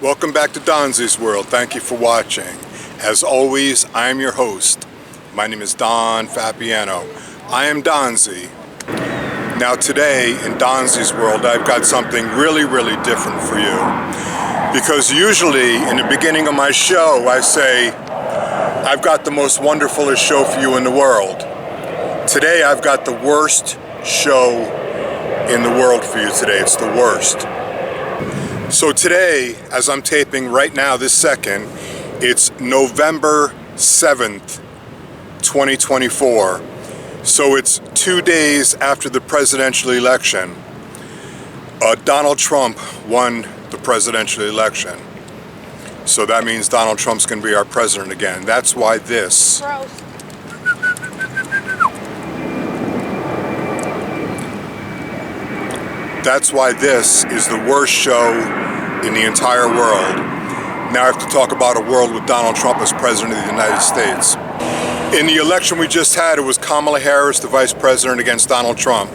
Welcome back to Donzi's World. Thank you for watching. As always, I am your host. My name is Don Fabiano. I am Donzi. Now today in Donzi's World, I've got something really, really different for you. Because usually in the beginning of my show, I say, I've got the most wonderfulest show for you in the world. Today I've got the worst show in the world for you today. It's the worst. So today, as I'm taping right now, this second, it's November 7th, 2024. So it's 2 days after the presidential election. Donald Trump won the presidential election. So that means Donald Trump's going to be our president again. That's why this... Gross. That's why this is the worst show in the entire world. Now I have to talk about a world with Donald Trump as president of the United States. In the election we just had, it was Kamala Harris, the vice president, against Donald Trump.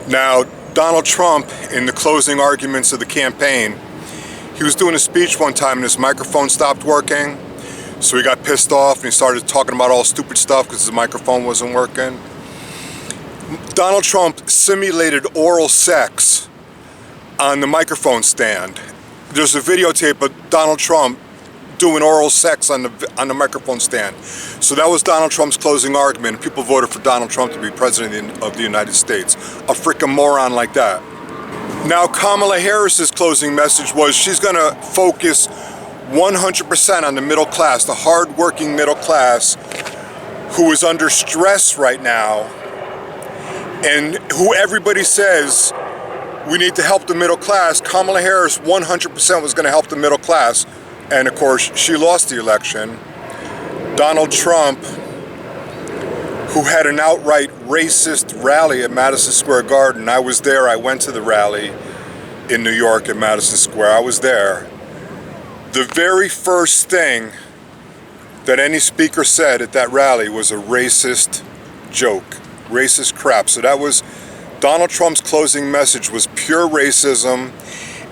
Now, Donald Trump, in the closing arguments of the campaign, he was doing a speech one time and his microphone stopped working. So he got pissed off and he started talking about all stupid stuff because his microphone wasn't working. Donald Trump simulated oral sex on the microphone stand. There's a videotape of Donald Trump doing oral sex on the microphone stand. So that was Donald Trump's closing argument. People voted for Donald Trump to be president of the United States. A freaking moron like that. Now Kamala Harris's closing message was she's going to focus 100% on the middle class, the hard-working middle class who is under stress right now, and who everybody says we need to help the middle class. Kamala Harris 100% was going to help the middle class, and of course she lost the election. Donald Trump, who had an outright racist rally at Madison Square Garden. I was there. I went to the rally in New York at Madison Square. I was there. The very first thing that any speaker said at that rally was a racist joke. Racist crap. So that was Donald Trump's closing message, was pure racism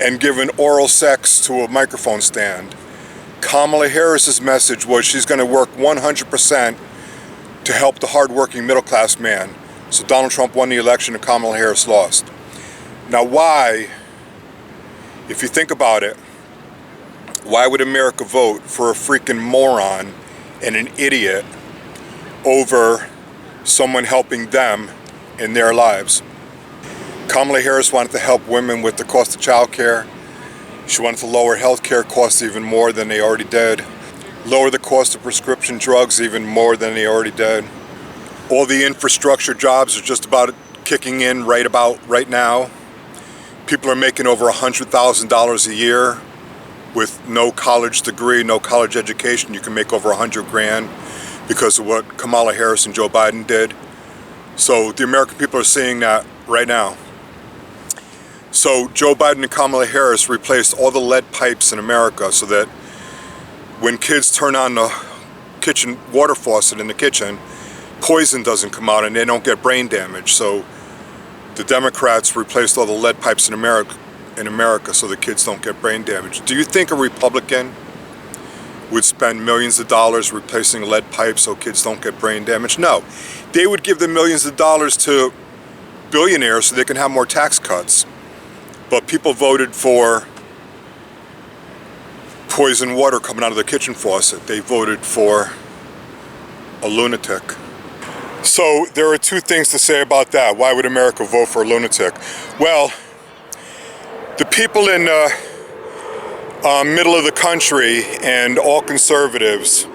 and giving oral sex to a microphone stand. Kamala Harris's message was she's going to work 100% to help the hardworking middle class man. So Donald Trump won the election and Kamala Harris lost. Now why, if you think about it, why would America vote for a freaking moron and an idiot over someone helping them in their lives? Kamala Harris wanted to help women with the cost of child care. She wanted to lower health care costs even more than they already did. Lower the cost of prescription drugs even more than they already did. All the infrastructure jobs are just about kicking in right now. People are making over $100,000 a year with no college degree, no college education. You can make over 100 grand because of what Kamala Harris and Joe Biden did. So the American people are seeing that right now. So Joe Biden and Kamala Harris replaced all the lead pipes in America so that when kids turn on the kitchen water faucet in the kitchen, poison doesn't come out and they don't get brain damage. So the Democrats replaced all the lead pipes in America so the kids don't get brain damage. Do you think a Republican would spend millions of dollars replacing lead pipes so kids don't get brain damage? No. They would give the millions of dollars to billionaires so they can have more tax cuts. But people voted for poison water coming out of the kitchen faucet. They voted for a lunatic. So there are two things to say about that. Why would America vote for a lunatic? Well, people in the middle of the country and all conservatives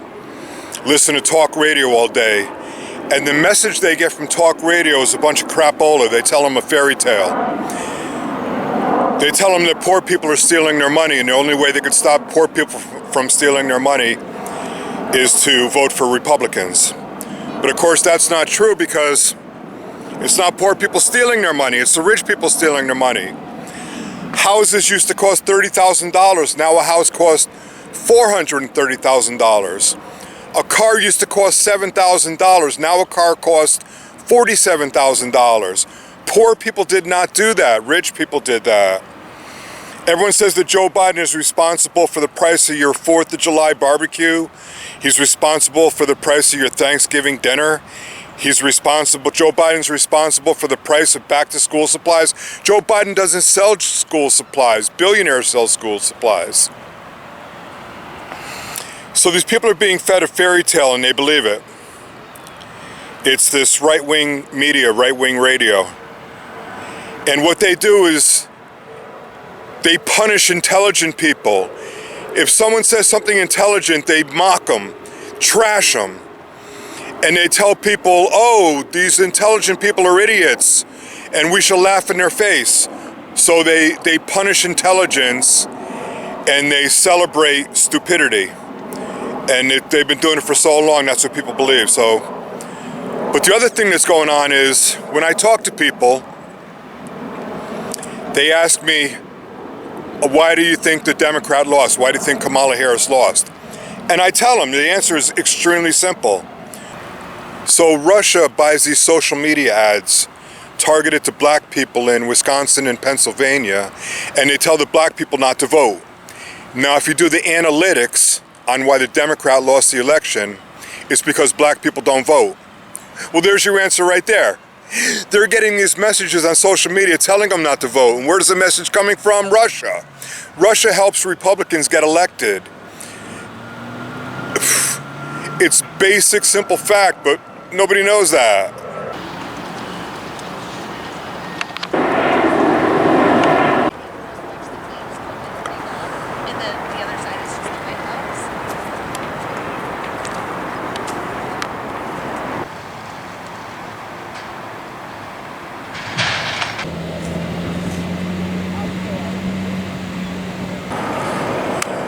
listen to talk radio all day, and the message they get from talk radio is a bunch of crapola. They tell them a fairy tale. They tell them that poor people are stealing their money, and the only way they can stop poor people from stealing their money is to vote for Republicans. But of course that's not true, because it's not poor people stealing their money, it's the rich people stealing their money. Houses used to cost $30,000, now a house costs $430,000. A car used to cost $7,000, now a car costs $47,000. Poor people did not do that, rich people did that. Everyone says that Joe Biden is responsible for the price of your 4th of July barbecue. He's responsible for the price of your Thanksgiving dinner. Joe Biden's responsible for the price of back-to-school supplies. Joe Biden doesn't sell school supplies. Billionaires sell school supplies. So these people are being fed a fairy tale and they believe it. It's this right-wing media, right-wing radio. And what they do is they punish intelligent people. If someone says something intelligent, they mock them, trash them. And they tell people, oh, these intelligent people are idiots, and we shall laugh in their face. So they punish intelligence, and they celebrate stupidity. And they've been doing it for so long, that's what people believe. But the other thing that's going on is, when I talk to people, they ask me, why do you think the Democrat lost? Why do you think Kamala Harris lost? And I tell them, the answer is extremely simple. So Russia buys these social media ads targeted to black people in Wisconsin and Pennsylvania, and they tell the black people not to vote. Now, if you do the analytics on why the Democrat lost the election, it's because black people don't vote. Well, there's your answer right there. They're getting these messages on social media telling them not to vote. And where's the message coming from? Russia. Russia helps Republicans get elected. It's basic, simple fact, but nobody knows that. And the other side is just the White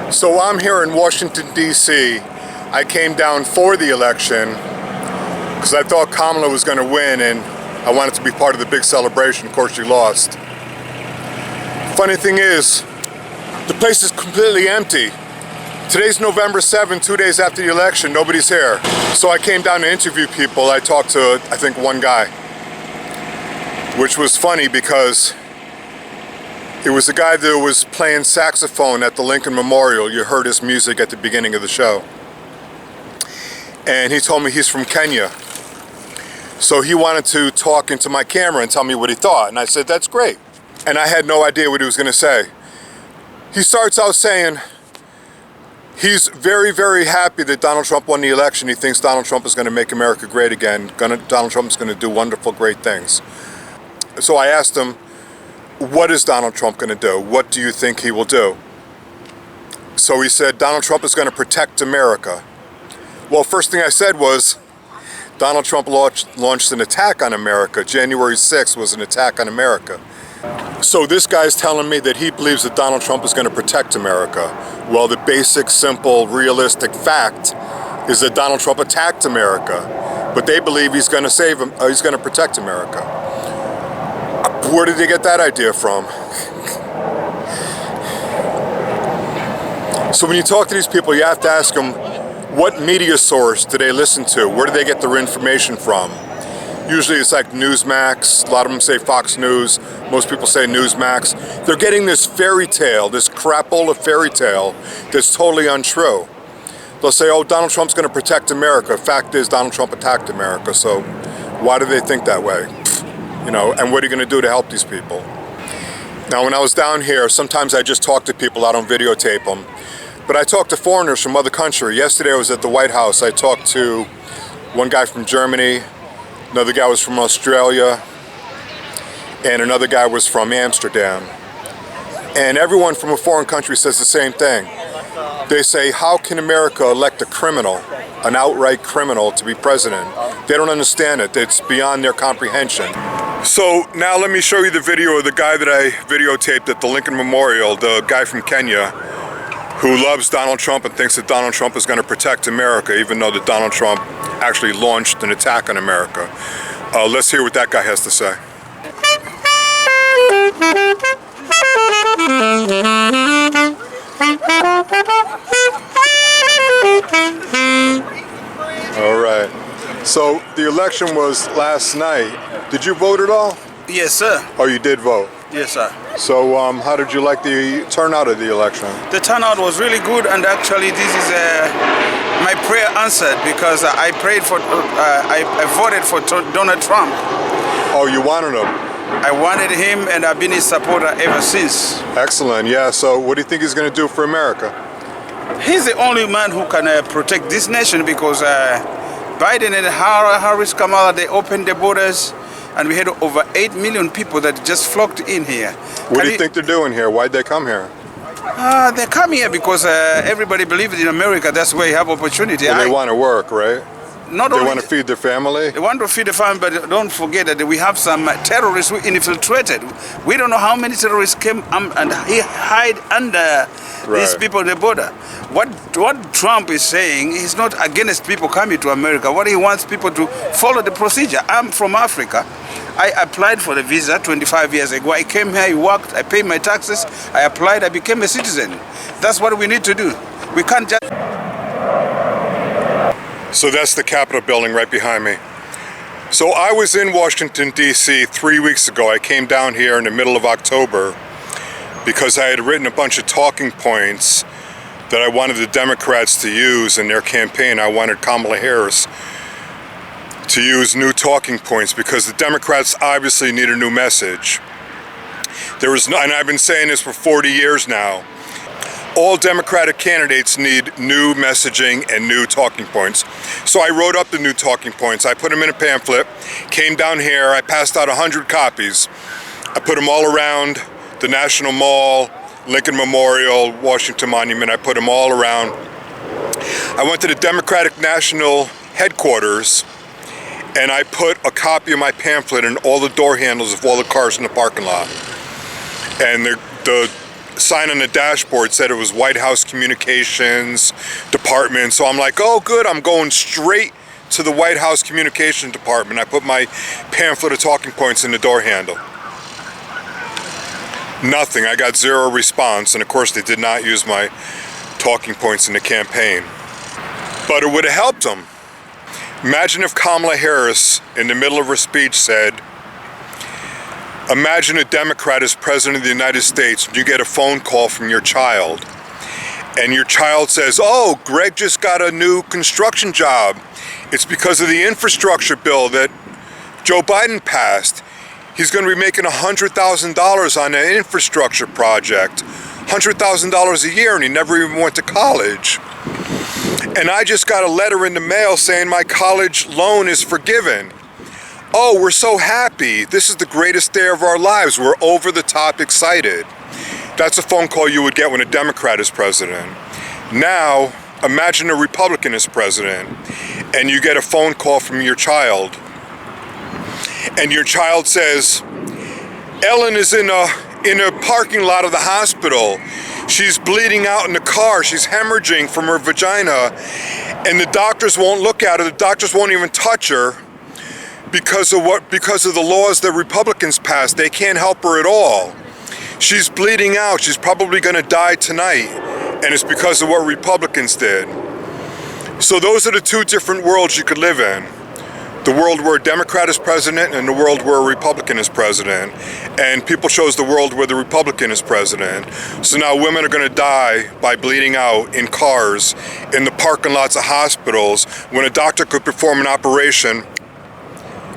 House. So I'm here in Washington, D.C. I came down for the election because I thought Kamala was going to win and I wanted to be part of the big celebration. Of course, she lost. Funny thing is, the place is completely empty. Today's November 7th, 2 days after the election, nobody's here. So I came down to interview people. I talked to, I think, one guy, which was funny because it was the guy that was playing saxophone at the Lincoln Memorial. You heard his music at the beginning of the show. And he told me he's from Kenya. So he wanted to talk into my camera and tell me what he thought. And I said, that's great. And I had no idea what he was going to say. He starts out saying he's very, very happy that Donald Trump won the election. He thinks Donald Trump is going to make America great again. Donald Trump is going to do wonderful, great things. So I asked him, what is Donald Trump going to do? What do you think he will do? So he said, Donald Trump is going to protect America. Well, first thing I said was, Donald Trump launched an attack on America. January 6th was an attack on America. So this guy's telling me that he believes that Donald Trump is going to protect America. Well, the basic, simple, realistic fact is that Donald Trump attacked America, but they believe he's going to save him. He's going to protect America. Where did they get that idea from? So when you talk to these people, you have to ask them, what media source do they listen to? Where do they get their information from? Usually it's like Newsmax. A lot of them say Fox News. Most people say Newsmax. They're getting this fairy tale, this crapola fairy tale that's totally untrue. They'll say, oh, Donald Trump's going to protect America. Fact is, Donald Trump attacked America. So why do they think that way? You know, and what are you going to do to help these people? Now, when I was down here, sometimes I just talk to people. I don't videotape them. But I talk to foreigners from other countries. Yesterday I was at the White House. I talked to one guy from Germany, another guy was from Australia, and another guy was from Amsterdam. And everyone from a foreign country says the same thing. They say, how can America elect a criminal, an outright criminal, to be president? They don't understand it. It's beyond their comprehension. So now let me show you the video of the guy that I videotaped at the Lincoln Memorial, the guy from Kenya, who loves Donald Trump and thinks that Donald Trump is going to protect America, even though that Donald Trump actually launched an attack on America. Let's hear what that guy has to say. All right. So the election was last night. Did you vote at all? Yes, sir. Oh, you did vote. Yes, sir. So how did you like the turnout of the election? The turnout was really good, and actually, this is my prayer answered because I prayed for, I voted for Donald Trump. Oh, you wanted him? I wanted him, and I've been his supporter ever since. Excellent. Yeah. So what do you think he's going to do for America? He's the only man who can protect this nation because Biden and Harris Kamala, they opened the borders, and we had over 8 million people that just flocked in here. What do you think they're doing here? Why'd they come here? They come here because everybody believes in America. That's where you have opportunity. Well, they want to work, right? Not They only want to feed their family? They want to feed the family, but don't forget that we have some terrorists who infiltrated. We don't know how many terrorists came and he hide under these people at the border. What Trump is saying, he's not against people coming to America. What he wants people to follow the procedure. I'm from Africa. I applied for the visa 25 years ago. I came here, I worked, I paid my taxes, I applied, I became a citizen. That's what we need to do. We can't just... So that's the Capitol building right behind me. So I was in Washington, D.C. 3 weeks ago. I came down here in the middle of October because I had written a bunch of talking points that I wanted the Democrats to use in their campaign. I wanted Kamala Harris to use new talking points because the Democrats obviously need a new message. And I've been saying this for 40 years now. All Democratic candidates need new messaging and new talking points. So I wrote up the new talking points. I put them in a pamphlet, came down here, I passed out 100 copies. I put them all around the National Mall, Lincoln Memorial, Washington Monument. I put them all around. I went to the Democratic National Headquarters and I put a copy of my pamphlet in all the door handles of all the cars in the parking lot. And the sign on the dashboard said it was White House Communications Department. So I'm like, oh good, I'm going straight to the White House Communications Department. I put my pamphlet of talking points in the door handle. Nothing. I got zero response, and of course they did not use my talking points in the campaign. But it would have helped them. Imagine if Kamala Harris, in the middle of her speech, said, imagine a Democrat as president of the United States and you get a phone call from your child. And your child says, oh, Greg just got a new construction job. It's because of the infrastructure bill that Joe Biden passed. He's going to be making $100,000 on an infrastructure project. $100,000 a year, and he never even went to college. And I just got a letter in the mail saying my college loan is forgiven. Oh, we're so happy. This is the greatest day of our lives. We're over the top excited. That's a phone call you would get when a Democrat is president. Now, imagine a Republican is president, and you get a phone call from your child. And your child says, Ellen is in a parking lot of the hospital. She's bleeding out in the car. She's hemorrhaging from her vagina. And the doctors won't look at her. The doctors won't even touch her because of the laws that Republicans passed. They can't help her at all. She's bleeding out. She's probably going to die tonight. And it's because of what Republicans did. So those are the two different worlds you could live in. The world where a Democrat is president and the world where a Republican is president. And people chose the world where the Republican is president. So now women are going to die by bleeding out in cars, in the parking lots of hospitals, when a doctor could perform an operation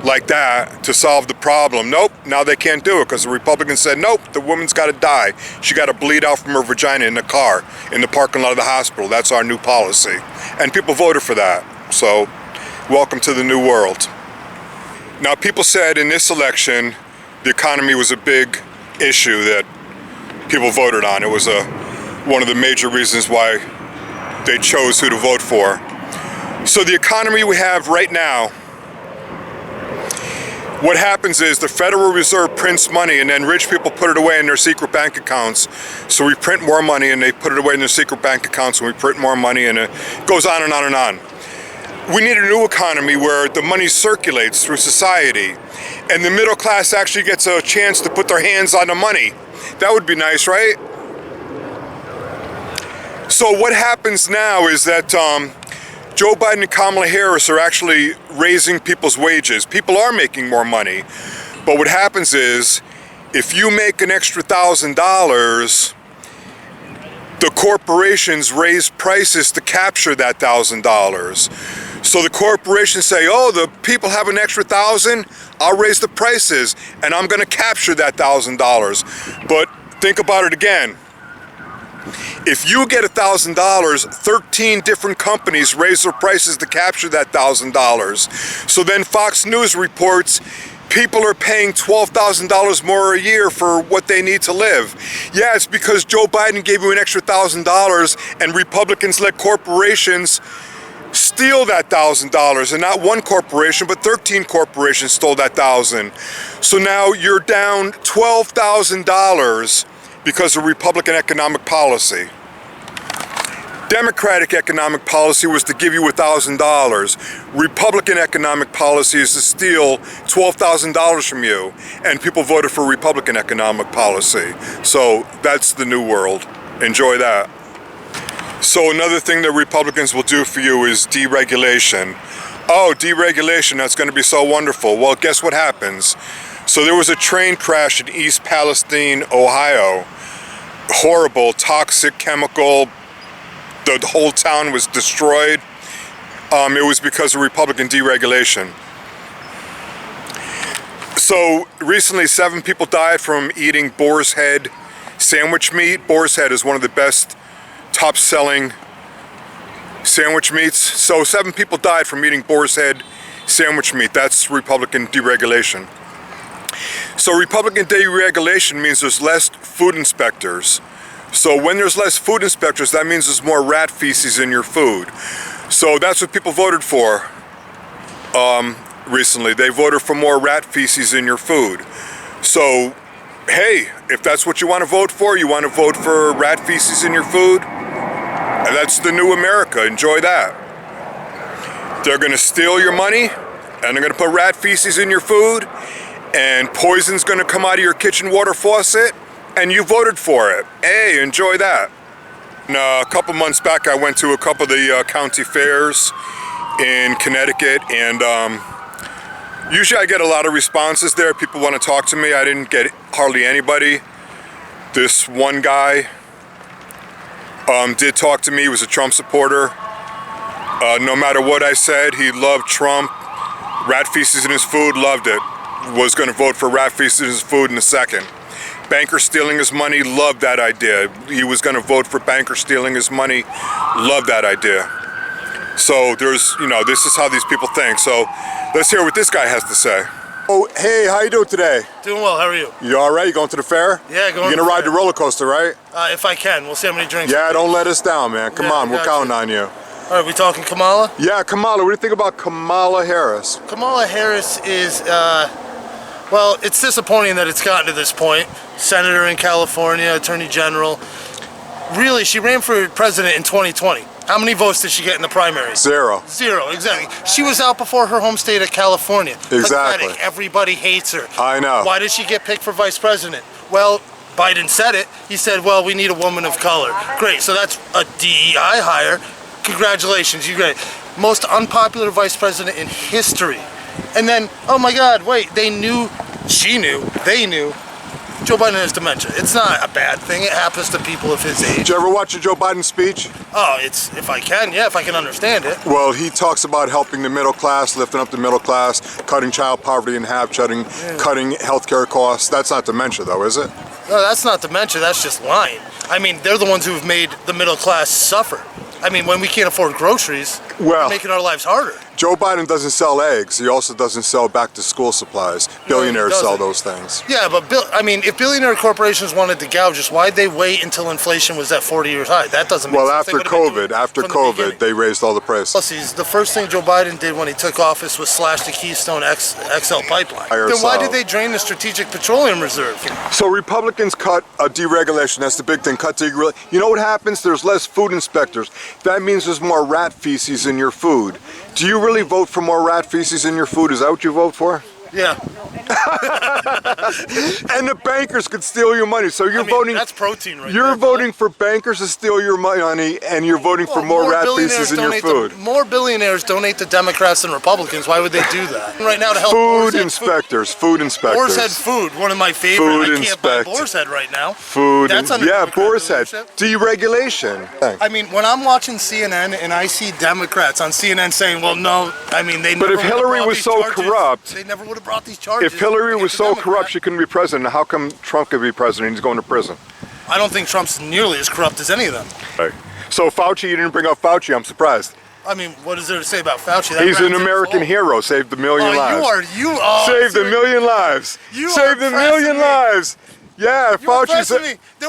like that to solve the problem. Nope, now they can't do it because the Republicans said, nope, the woman's got to die. She got to bleed out from her vagina in the car, in the parking lot of the hospital. That's our new policy. And people voted for that. So welcome to the new world. Now, people said in this election, the economy was a big issue, that people voted on. It was one of the major reasons why they chose who to vote for. So the economy we have right now, what happens is the Federal Reserve prints money and then rich people put it away in their secret bank accounts. So we print more money and they put it away in their secret bank accounts and we print more money, and it goes on and on and on. We need a new economy where the money circulates through society and the middle class actually gets a chance to put their hands on the money. That would be nice, right? So what happens now is that Joe Biden and Kamala Harris are actually raising people's wages. People are making more money. But what happens is, if you make an extra $1,000, the corporations raise prices to capture that $1,000. So the corporations say, oh, the people have an extra $1,000, I'll raise the prices and I'm gonna capture that $1,000. But think about it again. If you get $1,000, 13 different companies raise their prices to capture that $1,000. So then Fox News reports people are paying $12,000 more a year for what they need to live. Yeah, it's because Joe Biden gave you an extra $1,000 and Republicans let corporations steal that $1,000, and not one corporation, but 13 corporations stole that $1,000. So now you're down $12,000 because of Republican economic policy. Democratic economic policy was to give you $1,000. Republican economic policy is to steal $12,000 from you, and people voted for Republican economic policy. So that's the new world. Enjoy that. So another thing that Republicans will do for you is deregulation. Oh, deregulation, that's going to be so wonderful. Well, guess what happens? So there was a train crash in East Palestine, Ohio. Horrible, toxic, chemical. The whole town was destroyed. It was because of Republican deregulation. So recently 7 people died from eating boar's head sandwich meat. Boar's head is one of the best top-selling sandwich meats. So 7 people died from eating boar's head sandwich meat. That's Republican deregulation. So Republican deregulation means there's less food inspectors. So when there's less food inspectors, that means there's more rat feces in your food. So that's what people voted for recently. They voted for more rat feces in your food. So, hey, if that's what you want to vote for rat feces in your food, and that's the new America. Enjoy that. They're going to steal your money, and they're going to put rat feces in your food, and poison's going to come out of your kitchen water faucet, and you voted for it. Hey, enjoy that. Now, a couple months back, I went to a couple of the county fairs in Connecticut, and usually I get a lot of responses there. People want to talk to me. I didn't get hardly anybody. This one guy did talk to me. He was a Trump supporter. No matter what I said, he loved Trump. Rat feces in his food, loved it. Was going to vote for rat feces in his food in a second. Banker stealing his money, loved that idea. He was going to vote for banker stealing his money, loved that idea. So there's, this is how these people think. So let's hear what this guy has to say. Oh, hey, how you doing today? Doing well, how are you? You all right? You going to the fair? Yeah, going. You're gonna ride the roller coaster, right? If I can. We'll see how many drinks. Yeah, don't let us down, man. Come on, we're counting on you. All right, we talking Kamala? Yeah, Kamala. What do you think about Kamala Harris? Kamala Harris is, well, it's disappointing that it's gotten to this point. Senator in California, Attorney General. Really, she ran for president in 2020. How many votes did she get in the primaries? 0. 0, exactly. She was out before her home state of California. Exactly. Pathetic. Everybody hates her. I know. Why did she get picked for vice president? Well, Biden said it. He said, well, we need a woman of color. Great, so that's a DEI hire. Congratulations, you great. Most unpopular vice president in history. And then, oh my God, wait, they knew Joe Biden has dementia. It's not a bad thing. It happens to people of his age. Did you ever watch a Joe Biden speach? Oh, if I can understand it. Well, he talks about helping the middle class, lifting up the middle class, cutting child poverty in half, cutting healthcare costs. That's not dementia, though, is it? No, that's not dementia. That's just lying. I mean, they're the ones who have made the middle class suffer. I mean, when we can't afford groceries, we're making our lives harder. Joe Biden doesn't sell eggs. He also doesn't sell back-to-school supplies. Billionaires sell those things. Yeah, but if billionaire corporations wanted to gouge us, why'd they wait until inflation was at 40 years high? That doesn't make sense. Well, after COVID, they raised all the prices. The first thing Joe Biden did when he took office was slash the Keystone XL pipeline. Then why did they drain the Strategic Petroleum Reserve? So Republicans cut deregulation. That's the big thing. Cut deregulation. You know what happens? There's less food inspectors. That means there's more rat feces in your food. Do you really vote for more rat feces in your food? Is that what you vote for? Yeah. And the bankers could steal your money. So you're voting. That's protein, right? You're voting for bankers to steal your money, and you're voting for more rat feces in your food. More billionaires donate to Democrats than Republicans. Why would they do that? Right now to help food inspectors. Food inspectors. Boar's Head food, one of my favorite. I can't buy Boar's Head right now. Food. Yeah, Boar's Head. Deregulation. I mean, when I'm watching CNN and I see Democrats on CNN saying, "Well, no," I mean they. But if Hillary was so corrupt, they never would have brought these charges. If Hillary was so corrupt she couldn't be president, how come Trump could be president? He's going to prison. I don't think Trump's nearly as corrupt as any of them. Right. So Fauci, you didn't bring up Fauci. I'm surprised. I mean, what is there to say about Fauci? He's an American hero. Saved a million lives. You are. Saved a million lives. Saved a million lives. Yeah, Fauci's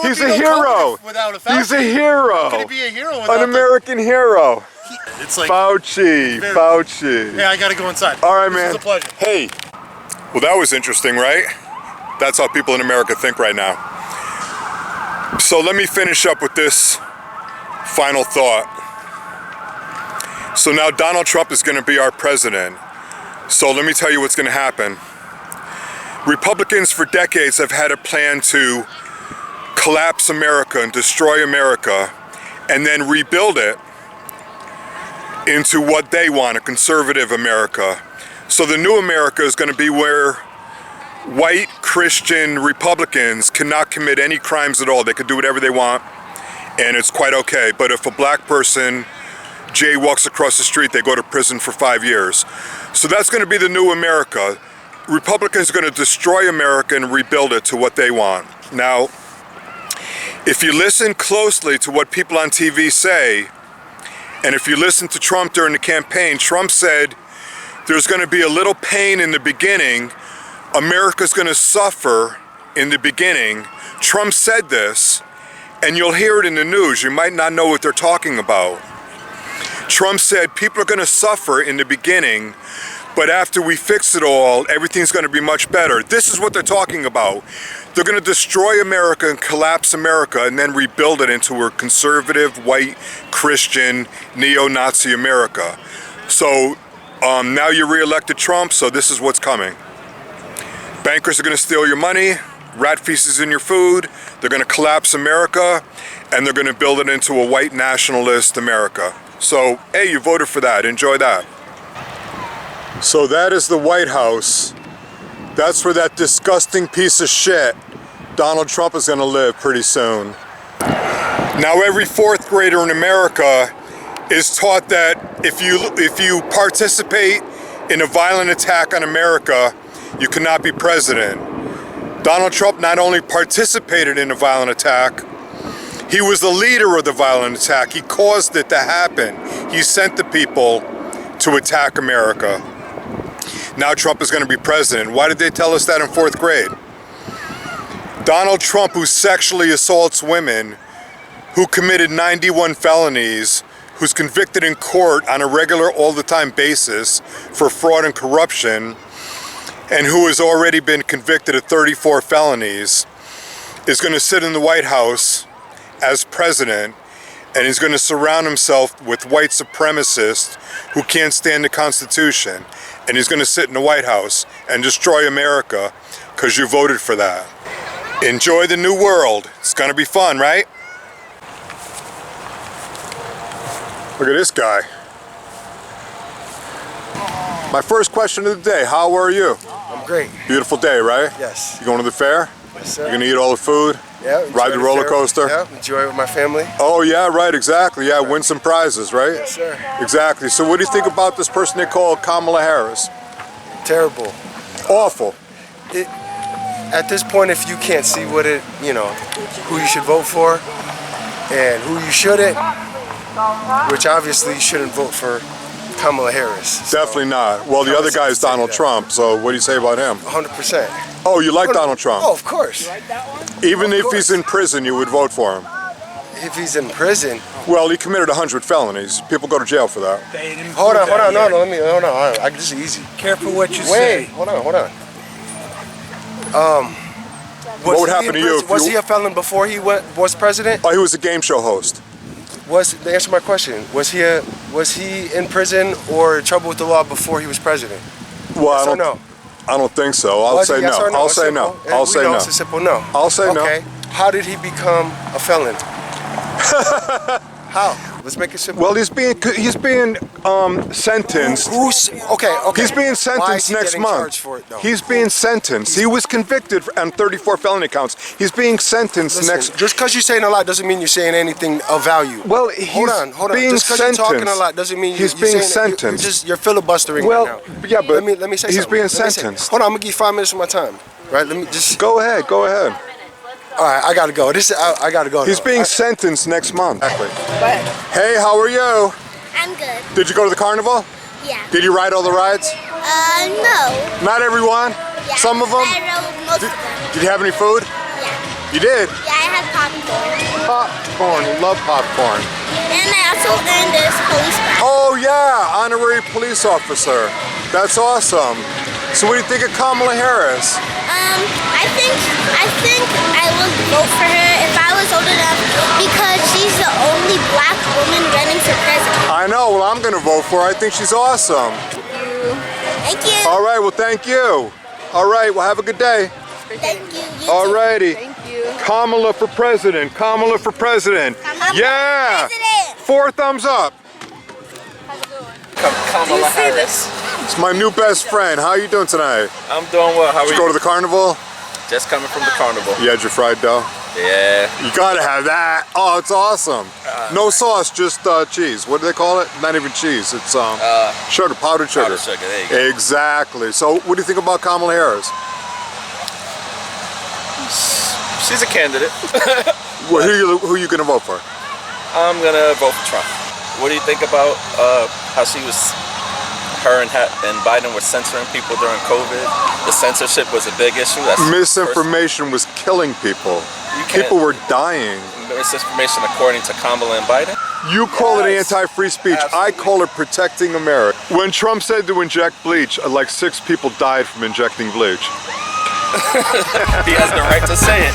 he's a hero. Without a Fauci. He's a hero. How could he be a hero without an American hero? It's like Fauci. Yeah, I gotta go inside. All right, man. This is a pleasure. Hey. Well, that was interesting, right? That's how people in America think right now. So let me finish up with this final thought. So now Donald Trump is going to be our president. So let me tell you what's going to happen. Republicans for decades have had a plan to collapse America and destroy America and then rebuild it into what they want, a conservative America. So the new America is going to be where white Christian Republicans cannot commit any crimes at all. They can do whatever they want, and it's quite okay. But if a black person jaywalks across the street, they go to prison for 5 years. So that's going to be the new America. Republicans are going to destroy America and rebuild it to what they want. Now, if you listen closely to what people on TV say, and if you listen to Trump during the campaign, Trump said there's going to be a little pain in the beginning. America's going to suffer in the beginning. Trump said this, and you'll hear it in the news. You might not know what they're talking about. Trump said people are going to suffer in the beginning, but after we fix it all, everything's going to be much better. This is what they're talking about. They're going to destroy America and collapse America and then rebuild it into a conservative, white, Christian, neo-Nazi America. So now you re-elected Trump, so this is what's coming. Bankers are going to steal your money, rat feces in your food, they're going to collapse America, and they're going to build it into a white nationalist America. So, hey, you voted for that. Enjoy that. So that is the White House. That's where that disgusting piece of shit, Donald Trump, is going to live pretty soon. Now, every fourth grader in America is taught that if you participate in a violent attack on America, you cannot be president. Donald Trump not only participated in a violent attack, he was the leader of the violent attack. He caused it to happen. He sent the people to attack America. Now Trump is going to be president. Why did they tell us that in fourth grade? Donald Trump, who sexually assaults women, who committed 91 felonies, who's convicted in court on a regular, all-the-time basis for fraud and corruption, and who has already been convicted of 34 felonies, is going to sit in the White House as president, and he's going to surround himself with white supremacists who can't stand the Constitution, and he's going to sit in the White House and destroy America because you voted for that. Enjoy the new world. It's going to be fun, right? Look at this guy. My first question of the day, how are you? I'm great. Beautiful day, right? Yes. You going to the fair? Yes, sir. You gonna eat all the food? Yeah. Ride the roller coaster? Yeah, enjoy it with my family. Oh yeah, right, exactly. Yeah, win some prizes, right? Yes, sir. Exactly. So what do you think about this person they call Kamala Harris? Terrible. Awful. At this point, if you can't see what it, who you should vote for and who you shouldn't, which obviously you shouldn't vote for Kamala Harris. So, Definitely not. Well, the I other was guy is saying Donald that. Trump, so what do you say about him? 100%. Oh, you like Donald Trump? Oh, of course. Even of if he's course. in prison, you would vote for him? If he's in prison. Well, he committed 100 felonies. People go to jail for that. Hold on. No, let me, hold on. This is easy. Careful what you Wait, say. hold on. What would happen to you if Was you- he a felon before he was president? Oh, he was a game show host. Answer my question. Was he in prison or trouble with the law before he was president? Well, Yes or no? I don't think so. I'll Was say it yes no. or no? I'll It's say no. simple. I'll We say know no. It's a simple no. I'll say no. Okay. How did he become a felon? How? Let's make it simple. Well, he's being sentenced. Okay. He's being Why is sentenced he next getting month. charged for it, though? He's being sentenced. He was convicted on 34 felony counts. He's being sentenced Listen, next. just because you're saying a lot doesn't mean you're saying anything of value. Well, he's hold on. being Just because you're talking a sentenced. lot doesn't mean He's you're being saying that sentenced. you're filibustering Well, right now. yeah, but let me say he's something. being Let me say- sentenced. Hold on, I'm gonna give you 5 minutes of my time. Right? Let me just. Go ahead. Go ahead. All right, I gotta go. I gotta go. He's now. being sentenced next month. Exactly. But Hey, how are you? I'm good. Did you go to the carnival? Yeah. Did you ride all the rides? No. Not everyone. Yeah. Some of them. I rode most of them. Did you have any food? Yeah. You did. Yeah, I had popcorn. Popcorn. You love popcorn. And I also earned this police badge. Oh yeah, honorary police officer. That's awesome. So what do you think of Kamala Harris? I think I would vote for her if I was old enough because she's the only black woman running for president. I know. Well, I'm going to vote for her. I think she's awesome. Thank you. All right. Well, thank you. All right. Well, have a good day. Thank you. You All too. righty. Kamala for president. Kamala for president. Kamala Yeah. for president. 4 thumbs up. Kamala Harris. It's my new best friend. How you doing tonight? I'm doing well. How are Did you you? go to the carnival? Just coming from the carnival. You had your fried dough? Yeah. You gotta have that. Oh, it's awesome. No sauce, just cheese. What do they call it? Not even cheese. It's sugar, powdered sugar. Powdered sugar, there you go. Exactly. So, what do you think about Kamala Harris? She's a candidate. Well, who you gonna vote for? I'm gonna vote for Trump. What do you think about how her and Biden were censoring people during COVID? The censorship was a big issue. That's Misinformation was killing people. You can't- People were dying. misinformation according to Kamala and Biden. You call it Yes. anti-free speech. I Absolutely. call it protecting America. When Trump said to inject bleach, like 6 people died from injecting bleach. He has the right to say it.